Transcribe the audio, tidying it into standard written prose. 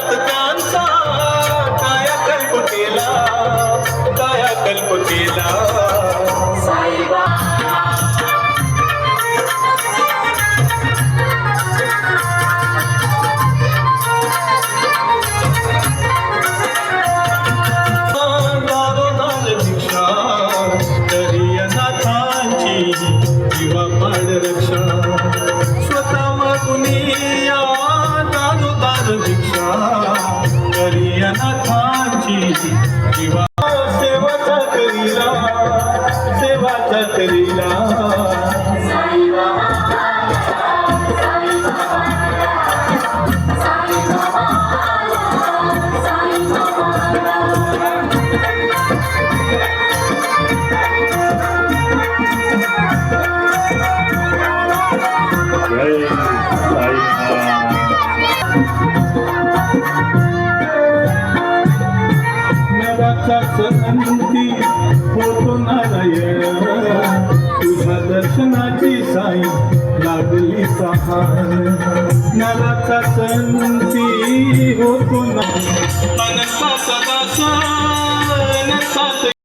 हाच त्यांचा कायाकल्प केला दारोदार भिक्षा करी अनाथांची जीवा पाड रक्षा स्वतः मागुनिया दारोदार भिक्षा करी अनाथांची जीवा सेवाचा करीला जय साईनाथ। नवाचा संती होतो नारायण तुझ्या दर्शनाची साई लागली सहान नवाचा संती होतो ना अनसा सदा